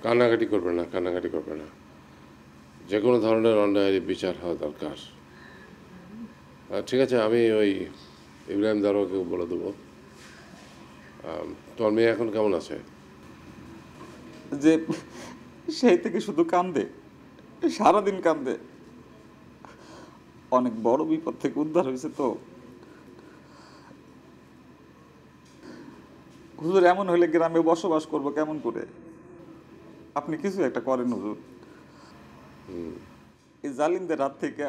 কান্নাকাটি করবে না, কান্নাকাটি করবে না। যে কোনো ধরনের অন্যায়ের বিচার হওয়া দরকার। ঠিক আছে, আমি ওই ইব্রাহিম দারোয়াকে বলে দেবো। তোমার মেয়ে এখন কেমন আছে? যে সেই থেকে শুধু কান্দে, সারাদিন কান্দে। অনেক বড় বিপদ থেকে উদ্ধার হয়েছে তো। হুজুর, এমন হইলে গ্রামে বসবাস করব কেমন করে? আপনি কিছু একটা করেন হুজুর। এই জালিমদের হাত থেকে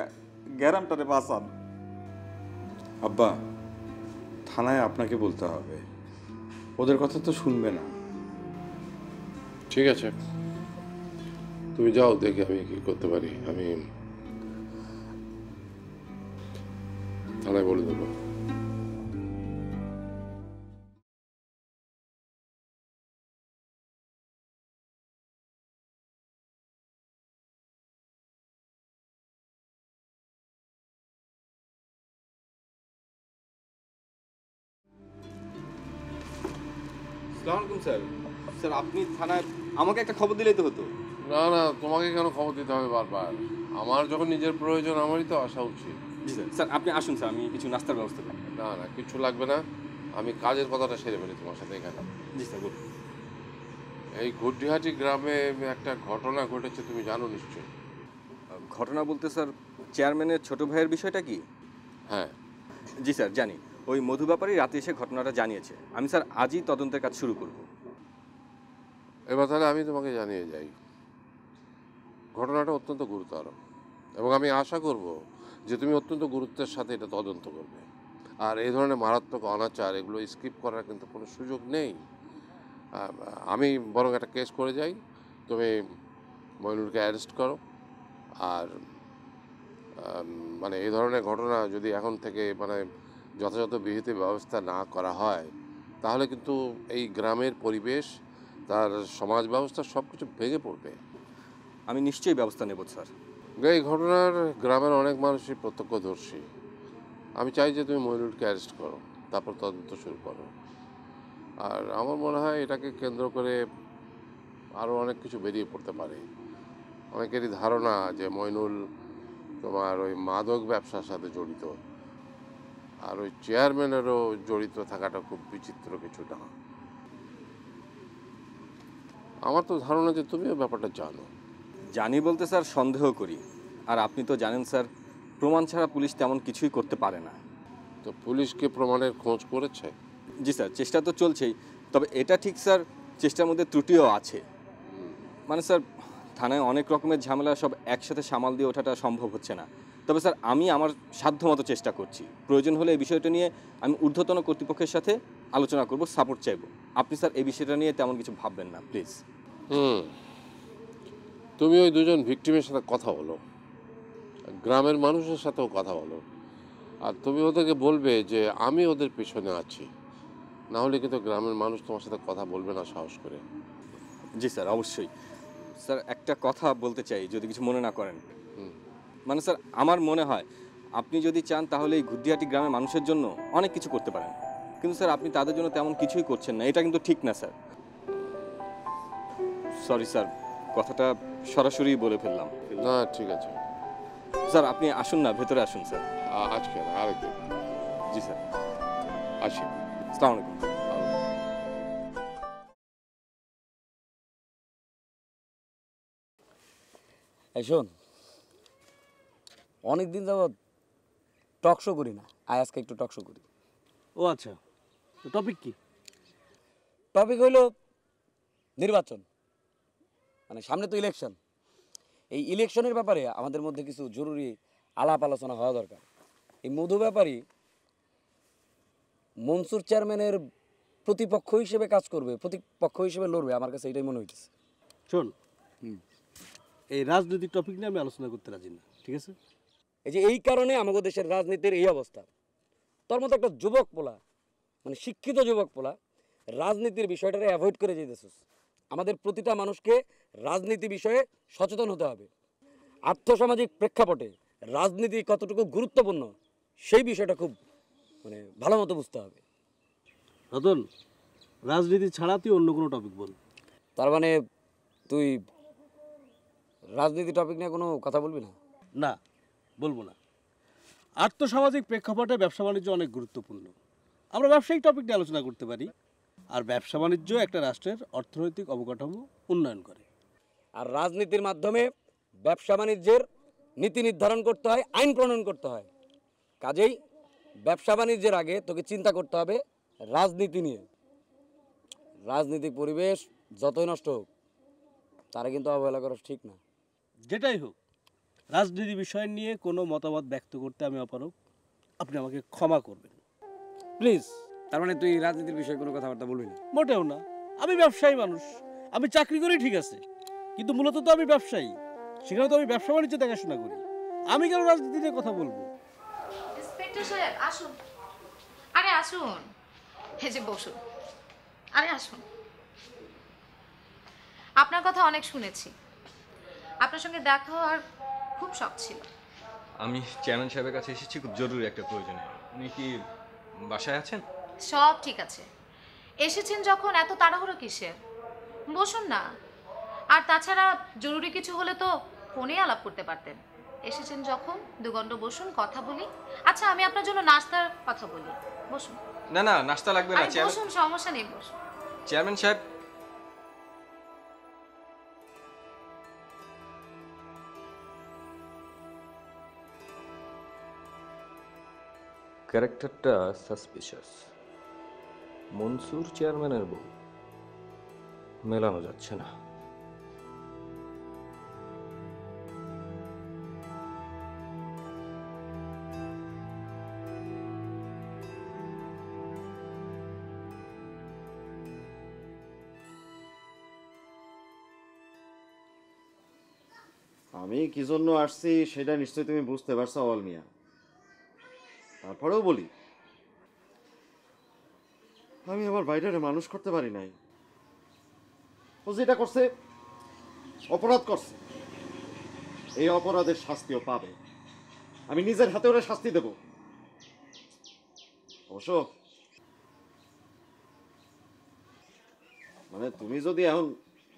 গ্রামটারে বাঁচান। আব্বা, থানায় আপনাকে বলতে হবে, ওদের কথা তো শুনবে না। ঠিক আছে, তুমি যাও, দেখি আমি কি করতে পারি। আমি থানায় বলে দেবো। আসসালামু আলাইকুম স্যার। স্যার, আপনি থানায় আমাকে একটা খবর দিলেই তো হতো। না না, তোমাকে কেন খবর দিতে হবে বারবার? আমার যখন নিজের প্রয়োজন আমারই তো আসা উচিত। জি স্যার। স্যার, আপনি আসুন স্যার, আমি কিছু নাস্তার ব্যবস্থা করি। না না, কিছু লাগবে না। আমি কাজের কথাটা সেরে ফেলি তোমার সাথে এখানে। জি স্যার, বলুন। এই ঘটিহাটি গ্রামে একটা ঘটনা ঘটেছে, তুমি জানো নিশ্চয়ই। ঘটনা বলতে স্যার, চেয়ারম্যানের ছোট ভাইয়ের বিষয়টা কি? হ্যাঁ। জি স্যার, জানি। ওই মধু ব্যাপারী রাতে এসে ঘটনাটা জানিয়েছে। আমি স্যার আজই তদন্তের কাজ শুরু করব। এবার তাহলে আমি তোমাকে জানিয়ে যাই, ঘটনাটা অত্যন্ত গুরুতর, এবং আমি আশা করব যে তুমি অত্যন্ত গুরুত্বের সাথে এটা তদন্ত করবে। আর এই ধরনের মারাত্মক অনাচার এগুলো স্কিপ করার কিন্তু কোনো সুযোগ নেই। আমি বরং একটা কেস করে যাই, তুমি মইনুলকে অ্যারেস্ট করো। আর মানে এই ধরনের ঘটনা যদি এখন থেকে মানে যথাযথ বিহিত ব্যবস্থা না করা হয়, তাহলে কিন্তু এই গ্রামের পরিবেশ, তার সমাজ ব্যবস্থা সব কিছু ভেঙে পড়বে। আমি নিশ্চয়ই ব্যবস্থা নেব স্যার। এই ঘটনার গ্রামের অনেক মানুষই প্রত্যক্ষদর্শী। আমি চাই যে তুমি মইনুলকে অ্যারেস্ট করো, তারপর তদন্ত শুরু করো। আর আমার মনে হয় এটাকে কেন্দ্র করে আরও অনেক কিছু বেরিয়ে পড়তে পারে। অনেকেরই ধারণা যে মইনুল তোমার ওই মাদক ব্যবসার সাথে জড়িত, আর ওই চেয়ারম্যানেরও জড়িত থাকাটা খুব বিচিত্র কিছু না। আমার তো ধারণা যে তুমিও ব্যাপারটা জানো। জানি বলতে স্যার, সন্দেহ করি। আর আপনি তো জানেন স্যার, প্রমাণ ছাড়া পুলিশ তেমন কিছুই করতে পারে না। তো পুলিশকে প্রমাণের খোঁজ করেছে? জি স্যার, চেষ্টা তো চলছেই। তবে এটা ঠিক স্যার, চেষ্টার মধ্যে ত্রুটিও আছে। মানে স্যার, থানায় অনেক রকমের ঝামেলা সব একসাথে সামাল দিয়ে ওঠাটা সম্ভব হচ্ছে না। তবে স্যার, আমি আমার সাধ্যমতো চেষ্টা করছি। প্রয়োজন হলে এই বিষয়টা নিয়ে আমি ঊর্ধ্বতন কর্তৃপক্ষের সাথে আলোচনা করব, সাপোর্ট চাইব। আপনি স্যার এই বিষয়টা নিয়ে তেমন কিছু ভাববেন না, প্লিজ। তুমি ওই দুজন ভিকটিমের সাথে কথা বলো, গ্রামের মানুষের সাথেও কথা বলো। আর তুমি ওদেরকে বলবে যে আমি ওদের পিছনে আছি, না হলে কিন্তু গ্রামের মানুষ তোমার সাথে কথা বলবে না সাহস করে। জি স্যার, অবশ্যই। স্যার, একটা কথা বলতে চাই, যদি কিছু মনে না করেন। মানে স্যার, আমার মনে হয় আপনি যদি চান তাহলে এই গুদ্দিহাটি গ্রামের মানুষের জন্য অনেক কিছু করতে পারেন। কিন্তু স্যার, আপনি তাদের জন্য তেমন কিছুই করছেন না, এটা কিন্তু ঠিক না স্যার। সরি স্যার, কথাটা সরাসরি বলে ফেললাম। না ঠিক আছে, স্যার, আপনি আসুন না, ভেতরে আসুন স্যার। আজকে না, আরেকদিন। জি স্যার, আসি। আসসালামু আলাইকুম। এই শোন, অনেকদিন যাবৎ টক শো করি না, আজকে একটু টক শো করি। ও আচ্ছা, তো টপিক কি? টপিক হইল নির্বাচন, মানে সামনে তো ইলেকশন। এই ইলেকশনের ব্যাপারে আমাদের মধ্যে কিছু জরুরি আলাপ আলোচনা হওয়া দরকার। এই মধু ব্যাপারী মনসুর চেয়ারম্যানের প্রতিপক্ষ হিসেবে কাজ করবে, প্রতিপক্ষ হিসেবে লড়বে, আমার কাছে এটাই মনে হইতেছে। শোন, এই রাজনৈতিক টপিক নিয়ে আমি আলোচনা করতে রাজি না, ঠিক আছে? এই যে এই কারণে আমাদের দেশের রাজনীতির এই অবস্থা। তোর মতো একটা যুবক পোলা, মানে শিক্ষিত যুবক পোলা, রাজনীতির বিষয়টাকে অ্যাভয়েড করে যেতেছিস। আমাদের প্রতিটা মানুষকে রাজনীতি বিষয়ে সচেতন হতে হবে। আর্থসামাজিক প্রেক্ষাপটে রাজনীতি কতটুকু গুরুত্বপূর্ণ সেই বিষয়টা খুব মানে ভালো মতো বুঝতে হবে। রতন, রাজনীতি ছাড়া তুই অন্য কোনো টপিক বল। তার মানে তুই রাজনীতি টপিক নিয়ে কোনো কথা বলবি না? না, বলবো না। আর্থসামাজিক প্রেক্ষাপটে ব্যবসা বাণিজ্য অনেক গুরুত্বপূর্ণ। আমরা ব্যবসায়িক টপিক নিয়ে আলোচনা করতে পারি। আর ব্যবসা বাণিজ্য একটা রাষ্ট্রের অর্থনৈতিক অবকাঠামো উন্নয়ন করে। আর রাজনীতির মাধ্যমে ব্যবসা বাণিজ্যের নীতি নির্ধারণ করতে হয়, আইন প্রণয়ন করতে হয়। কাজেই ব্যবসা বাণিজ্যের আগে তোকে চিন্তা করতে হবে রাজনীতি নিয়ে। রাজনৈতিক পরিবেশ যতই নষ্ট হোক, তারা কিন্তু অবহেলা করা ঠিক না। যেটাই হোক, রাজনীতি বিষয় নিয়ে কোনো মতামত ব্যক্ত করতে আমি অপারগ। আপনি আমাকে ক্ষমা করবেন প্লিজ। তার মানে তুই রাজনীতির বিষয়ে কোনো কথাবার্তা বলবি না? মোটেও না। আমি ব্যবসায়ী মানুষ, আমি চাকরি করি ঠিক আছে, কিন্তু মূলত তো আমি ব্যবসায়ী। সেখানে তো আমি ব্যবসা বাণিজ্য দেখাশোনা করি। আমি কেন রাজনীতি নিয়ে কথা বলবো? ইন্সপেক্টর সাহেব আসুন। আরে আসুন, এই যে বসুন। আরে আসুন। আপনার কথা অনেক শুনেছি, আপনার সঙ্গে দেখা হওয়ার খুব শখ ছিল। আমি চেয়ারম্যান সাহেবের কাছে এসেছি খুব জরুরি একটা প্রয়োজনে। উনি কি বাসায় আছেন? সব ঠিক আছে, এসেছেন যখন এত তাড়াহুড়ো কিসের? বসুন না। আর তাছাড়া জরুরি কিছু হলে তো ফোনে আলাপ করতে পারতেন। এসেছেন যখন 2 ঘন্টা বসুন, কথা বলি। আচ্ছা, আমি আপনার জন্য নাস্তার কথা বলি। বসুন। না না, নাস্তা লাগবে না। আরে বসুন, সমস্যা নেই, বসুন। চেয়ারম্যান সাহেব, ক্যারেক্টারটা সাসপিশিয়াস। মনসুর চেয়ারম্যানের বউ, মেলানো যাচ্ছে না। আমি কি জন্য আসছি সেটা নিশ্চয়ই তুমি বুঝতে পারছো অল মিয়া। তারপরেও বলি, আমি আমার বাইরে মানুষ করতে পারি নাই। ও যেটা করছে অপরাধ করছে, এই অপরাধের শাস্তিও পাবে। আমি নিজের হাতে ওরা শাস্তি দেব। অবশ্য মানে তুমি যদি এখন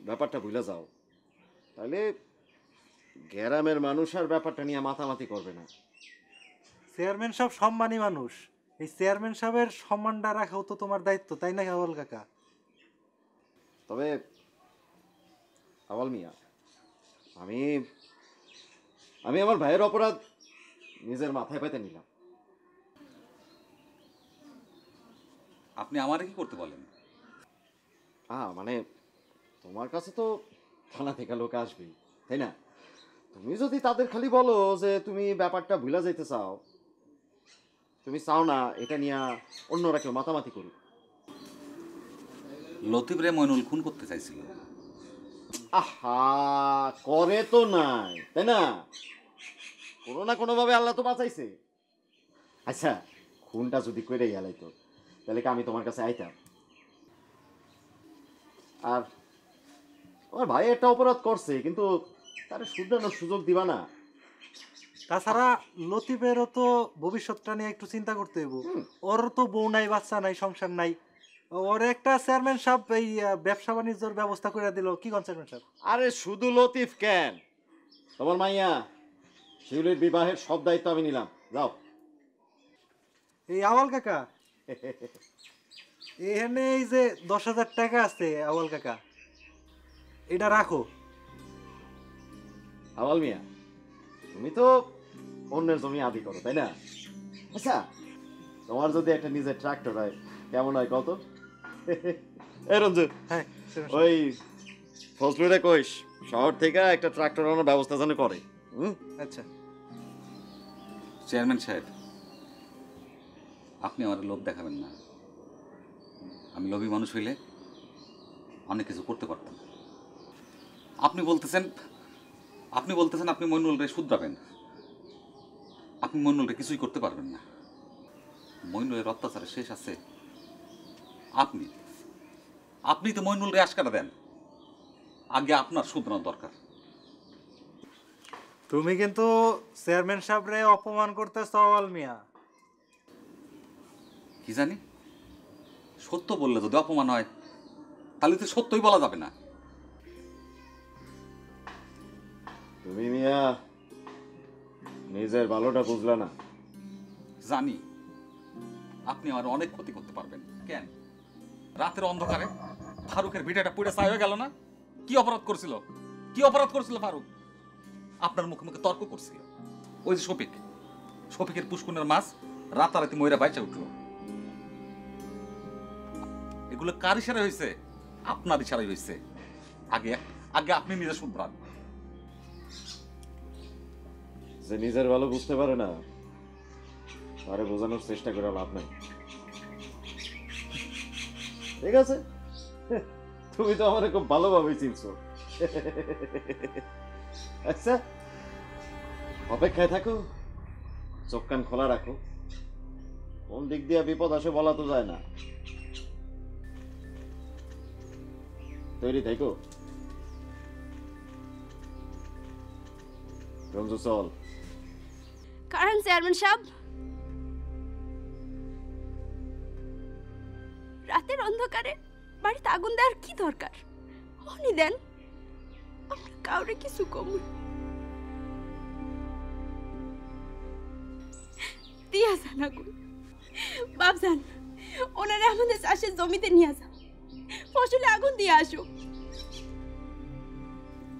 ব্যাপারটা ভুলে যাও, তাহলে গ্রামের মানুষ আর ব্যাপারটা নিয়ে মাতামাতি করবে না। চেয়ারম্যান সাহেব সম্মানী মানুষ, এই চেয়ারম্যান সাহেবের সম্মানটা রাখাও তো তোমার দায়িত্ব, তাই না আওয়াল কাকা? তবে আওয়াল মিয়া, আমি আমি আমার ভাইয়ের অপরাধ নিজের মাথায় পেতে নিলাম। আপনি আমারে কি করতে বলেন? মানে তোমার কাছে তো থানা থেকে লোক আসবেই, তাই না? তুমি যদি তাদের খালি বলো যে তুমি ব্যাপারটা ভুলা যাইতে চাও, তুমি চাও না এটা নিয়ে অন্যরা কেউ মাতামাতি করুক। লতিফ রে মইনুল খুন করতে চাইছিল। আহা, করে তো নাই, তাই না? কোনো না কোনোভাবে আল্লাহ তো বাঁচাইছে। আচ্ছা, খুনটা যদি করে গেলাইতো, তাহলে কি আমি তোমার কাছে আইতাম? আর আমার ভাই একটা অপরাধ করছে, কিন্তু তার শুধরানোর সুযোগ দিবা না? তাছাড়া লতিফেরও তো ভবিষ্যৎটা নিয়ে একটু চিন্তা করতে হইব। ওর তো বউ নাই, বাচ্চা নাই, সংসার নাই। ওর একটা চেয়ারম্যান সাহেব এই ব্যবসা বাণিজ্যের ব্যবস্থা করে দিল, কি কোন চেয়ারম্যান সাহেব? আরে শুধু লতিফ কেন, তোমার মাইয়া শিউলির বিবাহের সব দায়িত্ব আমি নিলাম। যাও। এই আওয়াল কাকা, এখানে এই যে 10,000 টাকা আছে আওয়াল কাকা, এটা রাখো। আওয়াল মিয়া, তুমি তো অন্যের জমি আদি করো, তাই না? আচ্ছা, তোমার যদি একটা নিজের ট্রাক্টর হয় কেমন হয় কত? এই রঞ্জু, হ্যাঁ, ওই ফজলুরে কইস শহর থেকে একটা ট্রাক্টর আনার ব্যবস্থা যেন করে। আচ্ছা। চেয়ারম্যান সাহেব, আপনি আমার লোভ দেখাবেন না। আমি লোভী মানুষ হইলে অনেক কিছু করতে পারতাম। আপনি বলতেছেন আপনি মইনুলরে শুধরাবেন। আপনি মইনুলরে কিছুই করতে পারবেন না। মইনুলের অত্যাচারের শেষ আছে আপনি তো মইনুলরে আশকারা দেন। আগে আপনার শুধরানো দরকার। তুমি কিন্তু চেয়ারম্যান সাহেবরে অপমান করতেছ আওয়াল মিয়া। কি জানি, সত্য বললে যদি অপমান হয়, তাহলে তো সত্যই বলা যাবে না। তুমি মিয়া নিজের ভালোটা বুঝলা না। জানি আপনি আমার অনেক ক্ষতি করতে পারবেন। কেন? রাতের অন্ধকারে ফারুকের ভিটাটা পুড়ে ছাই হয়ে গেল না? কি অপরাধ করছিল? কি অপরাধ করছিল ফারুক? আপনার মুখে মুখে তর্ক করছিল। ওই যে শফিকের পুষ্কুনের মাছ রাতারাতি ময়রা বাইচা উঠলো। এগুলো কার ইশারায় হয়েছে? আপনার ইশারায় হয়েছে। আগে আগে আপনি নিজে শুধরান। যে নিজের ভালো বুঝতে পারে না তারে বোঝানোর চেষ্টা করে লাভ নাই। ঠিক আছে, তুমি তো আমার খুব ভালোভাবে চিনছো। আচ্ছা, অপেক্ষায় থাকো, চোখ কান খোলা রাখো। কোন দিক দিয়ে বিপদ আসে বলা তো যায় না। তৈরি থাকো। রঞ্জু চল। কারণ চেয়ারম্যান সাহেব, রাতের অন্ধকারে বাড়িতে আগুন দেওয়ার কি দরকার? উনি দেন, আমরা কাউরে কিছু কম দিয়া যান আগুন। বাবজান, ওনারে আমাদের চাষের জমিতে নিয়ে যান, ফসলে আগুন দিয়ে আসুক।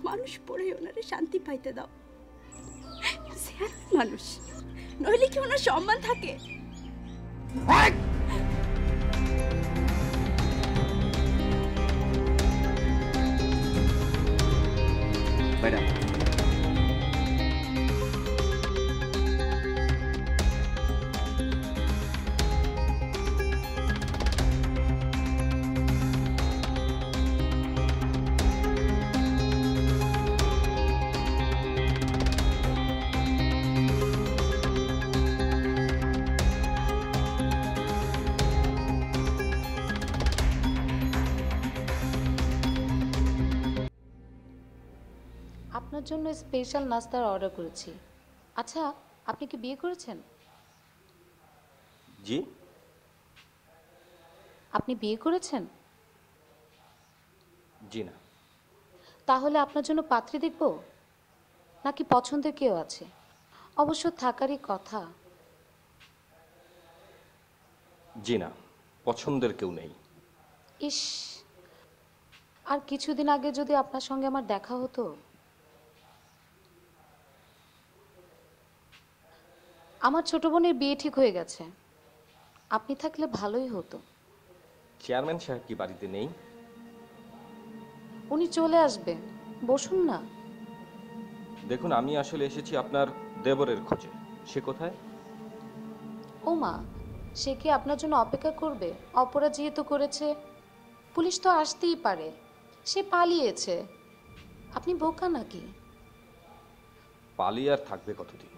মানুষ পড়ে ওনারে শান্তি পাইতে দাও। মানুষ নইলে কি ওনার সম্মান থাকে? আপনার জন্য স্পেশাল নাস্তার অর্ডার করেছি। আচ্ছা, আপনি কি বিয়ে করেছেন? জি। আপনি বিয়ে করেছেন? জি না। তাহলে আপনার জন্য পাত্রী দেখব নাকি পছন্দের কেউ আছে? অবশ্য থাকারই কথা। জি না, পছন্দের কেউ নেই। ইস, আর কিছুদিন আগে যদি আপনার সঙ্গে আমার দেখা হতো। আমার ছোট বোনের বিয়ে ঠিক হয়ে গেছে, আপনি থাকলে ভালোই হতো। চেয়ারম্যান সাহেব কি বাড়িতে নেই? উনি চলে আসবে, বসুন না। দেখুন, আমি আসলে এসেছি আপনার দেবরের খোঁজে। সে কোথায়? ও মা, সে কি আপনার জন্য অপেক্ষা করবে? অপরাধ যেহেতু করেছে, পুলিশ তো আসতেই পারে। সে পালিয়েছে, আপনি বোকা নাকি? পালিয়ে আর থাকবে কতদিন?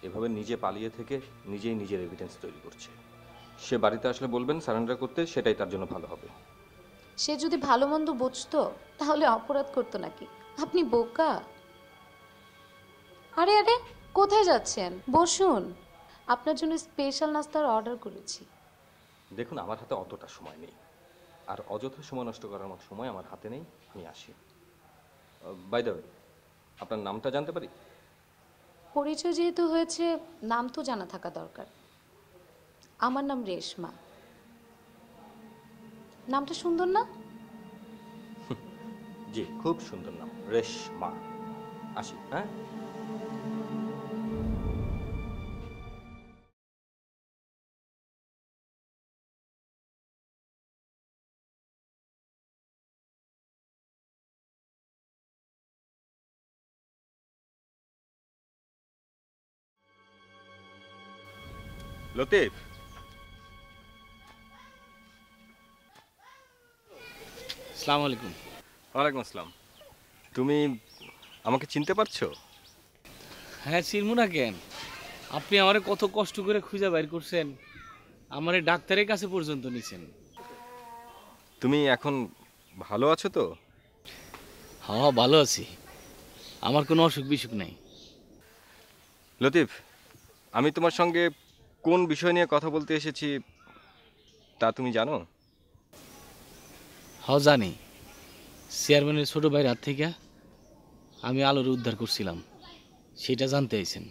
এভাবে নিজে পালিয়ে থেকে নিজেই নিজের এভিডেন্স তৈরি করছে। সে বাড়িতে আসলে বলবেন সারেন্ডার করতে, সেটাই তার জন্য ভালো হবে। সে যদি ভালো মন্দ বুঝতো তাহলে অপরাধ করতো নাকি? আপনি বোকা। আরে আরে, কোথায় যাচ্ছেন? বসুন, আপনার জন্য স্পেশাল নাস্তার অর্ডার করেছি। দেখুন, আমার হাতে অতটা সময় নেই, আর অযথা সময় নষ্ট করার মতো সময় আমার হাতে নেই। আমি আসি। বাই দ্য ওয়ে, আপনার নামটা জানতে পারি? পরিচয় যেহেতু হয়েছে, নাম তো জানা থাকা দরকার। আমার নাম রেশমা। নামটা সুন্দর না? জি, খুব সুন্দর নাম, রেশমা। আসি, হ্যাঁ। লতিফ, আসসালামু আলাইকুম। ওয়ালাইকুম আসসালাম। তুমি আমাকে চিনতে পারছো? হ্যাঁ, চিনবো না কেন? আপনি আমারে কত কষ্ট করে খুঁজে বাইর করছেন, আমারে ডাক্তারের কাছে পর্যন্ত নিছেন। তুমি এখন ভালো আছো তো? হ্যাঁ, ভালো আছি, আমার কোনো অসুখ বিসুখ নাই। লতিফ, আমি তোমার সঙ্গে কোন বিষয় নিয়ে কথা বলতে এসেছি তা তুমি জানো? হ্যাঁ জানি, চেয়ারম্যানের ছোট ভাইয়ের হাত থেকে আমি আলোরে উদ্ধার করছিলাম সেটা জানতে আইছেন?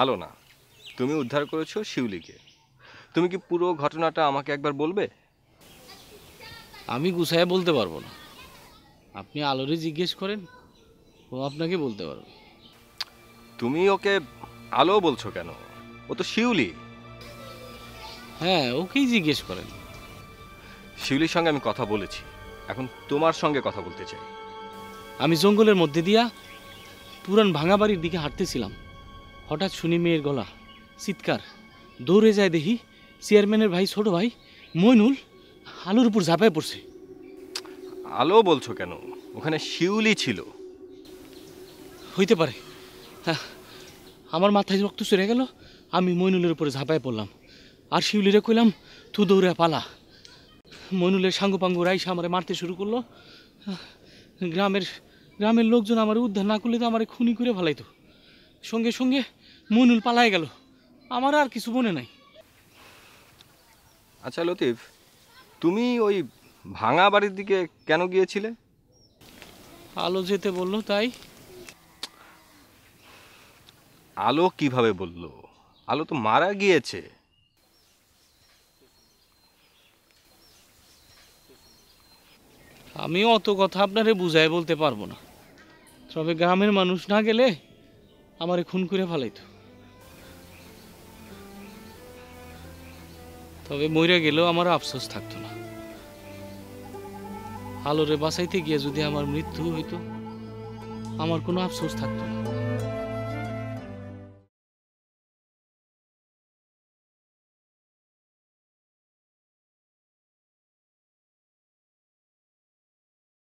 আলো না, তুমি উদ্ধার করেছো শিউলিকে। তুমি কি পুরো ঘটনাটা আমাকে একবার বলবে? আমি গুছাইয়া বলতে পারবো না, আপনি আলোরে জিজ্ঞেস করেন, ও আপনাকে বলতে পারবে। তুমি ওকে আলো বলছো কেন? ও তো শিউলি। হ্যাঁ, ওকেই জিজ্ঞেস করেন। শিউলির সঙ্গে আমি কথা বলেছি, এখন তোমার সঙ্গে কথা বলতে চাই। আমি জঙ্গলের মধ্যে দিয়া পুরান ভাঙা বাড়ির দিকে হাঁটতেছিলাম, হঠাৎ শুনি মেয়ের গলা, চিৎকার। দৌড়ে যায় দেখি চেয়ারম্যানের ভাই, ছোট ভাই মইনুল আলোর উপর ঝাঁপায় পড়ছে। আলো বলছো কেন? ওখানে শিউলি ছিল। হইতে পারে, হ্যাঁ। আমার মাথায় রক্ত চড়ে গেল, আমি মইনুলের উপরে ঝাঁপায় পড়লাম, আর শিউলিরে কইলাম তু দৌড়ে পালা। মইনুলের সাঙ্গপাঙ্গ রাইসা আমারে মারতে শুরু করলো। গ্রামের লোকজন আমার উদ্ধার না করলে তো আমার খুনি করে ফেলাইতো। সঙ্গে সঙ্গে মইনুল পালায় গেল, আমার আর কিছু মনে নাই। আচ্ছা লতিফ, তুমি ওই ভাঙা বাড়ির দিকে কেন গিয়েছিলে? আলো যেতে বললো তাই। আলো কিভাবে বললো? আলো তো মারা গিয়েছে। আমি অত কথা আপনারে বুঝাই বলতে পারবো না, তবে গ্রামের মানুষ না গেলে আমারে খুন করে ফেলাইতো। তবে মইরা গেলেও আমার আফসোস থাকতো না। আলোরে বাঁচাইতে গিয়ে যদি আমার মৃত্যু হইতো, আমার কোনো আফসোস থাকতো না।